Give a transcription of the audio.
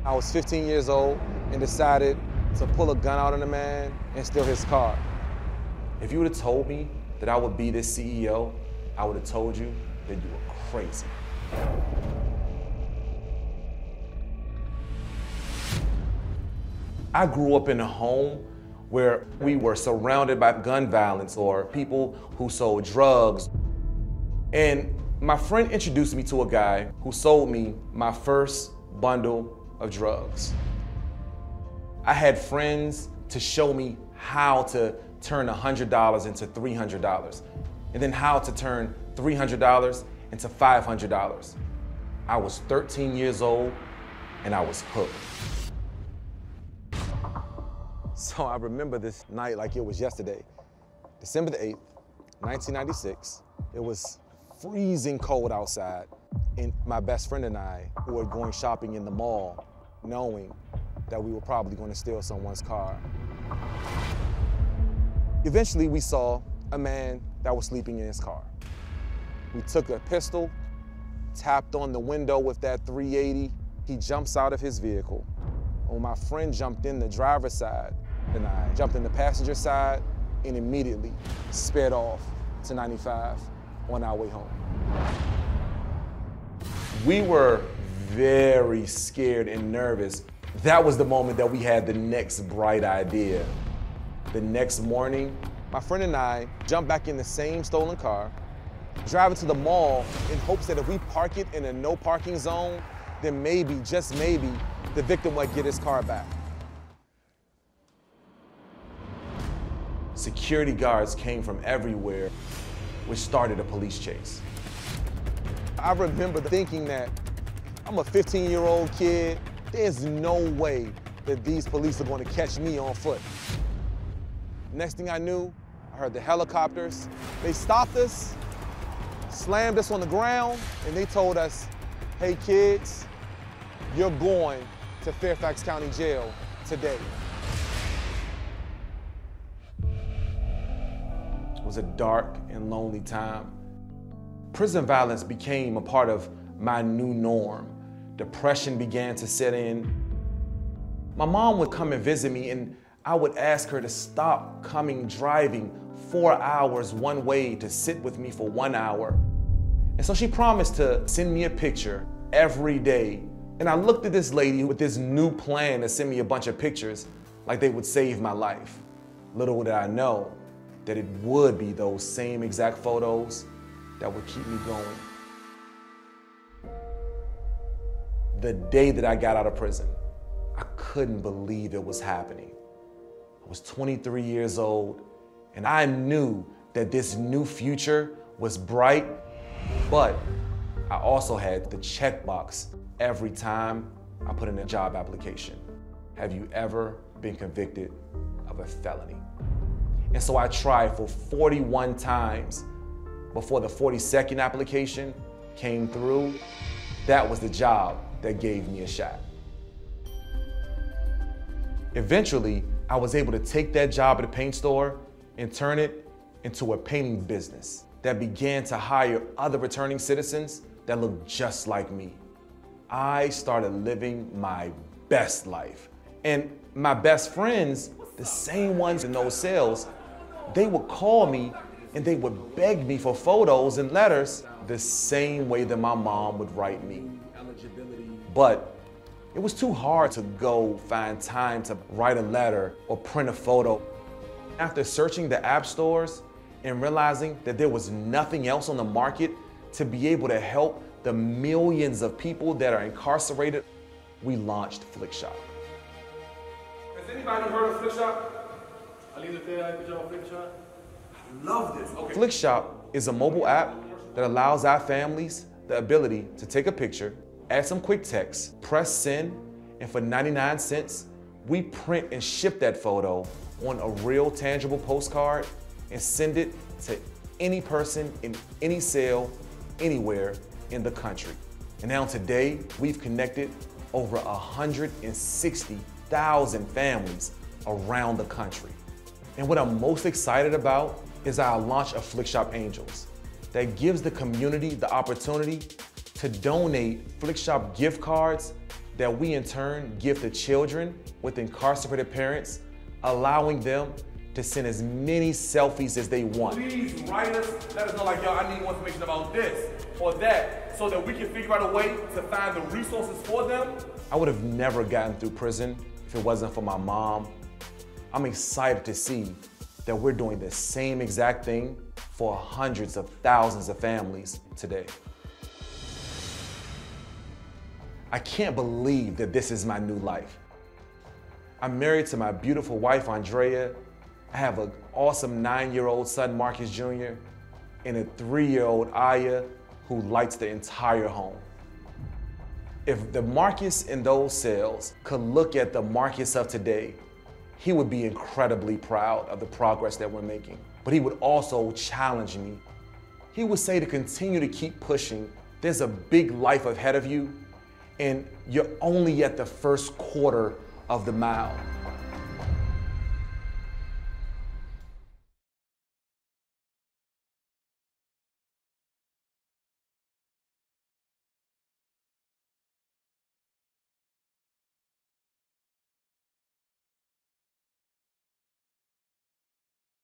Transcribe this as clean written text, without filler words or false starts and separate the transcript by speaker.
Speaker 1: I was 15 years old and decided to pull a gun out on a man and steal his car. If you would have told me that I would be this CEO, I would have told you that you were crazy. I grew up in a home where we were surrounded by gun violence or people who sold drugs. And my friend introduced me to a guy who sold me my first bundle of drugs. I had friends to show me how to turn $100 into $300, and then how to turn $300 into $500. I was 13 years old and I was hooked. So I remember this night like it was yesterday. December the 8th, 1996. It was freezing cold outside, and my best friend and I were going shopping in the mall, knowing that we were probably going to steal someone's car. Eventually, we saw a man that was sleeping in his car. We took a pistol, tapped on the window with that .380. He jumps out of his vehicle. When my friend jumped in the driver's side, and I jumped in the passenger side and immediately sped off to 95 on our way home. We were very scared and nervous. That was the moment that we had the next bright idea. The next morning, my friend and I jumped back in the same stolen car, drive it to the mall in hopes that if we park it in a no parking zone, then maybe, just maybe, the victim might get his car back. Security guards came from everywhere, which started a police chase. I remember thinking that I'm a 15-year-old kid. There's no way that these police are going to catch me on foot. Next thing I knew, I heard the helicopters. They stopped us, slammed us on the ground, and they told us, hey kids, you're going to Fairfax County Jail today. It was a dark and lonely time. Prison violence became a part of my new norm. Depression began to set in. My mom would come and visit me, and I would ask her to stop coming driving 4 hours one way to sit with me for 1 hour. And so she promised to send me a picture every day. And I looked at this lady with this new plan to send me a bunch of pictures like they would save my life. Little did I know that it would be those same exact photos that would keep me going. The day that I got out of prison, I couldn't believe it was happening. I was 23 years old, and I knew that this new future was bright, but I also had the checkbox every time I put in a job application. Have you ever been convicted of a felony? And so I tried for 41 times before the 42nd application came through. That was the job that gave me a shot. Eventually, I was able to take that job at a paint store and turn it into a painting business that began to hire other returning citizens that looked just like me. I started living my best life. And my best friends, the same ones in those cells, they would call me and they would beg me for photos and letters the same way that my mom would write me. But it was too hard to go find time to write a letter or print a photo. After searching the app stores and realizing that there was nothing else on the market to be able to help the millions of people that are incarcerated, we launched Flickshop.
Speaker 2: Has anybody heard of Flickshop? I love this. Okay.
Speaker 1: Flickshop is a mobile app that allows our families the ability to take a picture, add some quick text, press send, and for 99 cents, we print and ship that photo on a real tangible postcard and send it to any person in any cell, anywhere in the country. And now today, we've connected over 160,000 families around the country. And what I'm most excited about is our launch of Flickshop Angels that gives the community the opportunity to to donate Flickshop gift cards that we in turn give to children with incarcerated parents, allowing them to send as many selfies as they want.
Speaker 2: Please write us, let us know like, yo, I need more information about this or that, so that we can figure out a way to find the resources for them.
Speaker 1: I would have never gotten through prison if it wasn't for my mom. I'm excited to see that we're doing the same exact thing for hundreds of thousands of families today. I can't believe that this is my new life. I'm married to my beautiful wife, Andrea. I have an awesome 9-year-old son, Marcus Jr., and a 3-year-old Aya, who lights the entire home. If the Marcus in those cells could look at the Marcus of today, he would be incredibly proud of the progress that we're making. But he would also challenge me. He would say to continue to keep pushing. There's a big life ahead of you, and you're only at the first quarter of the mile.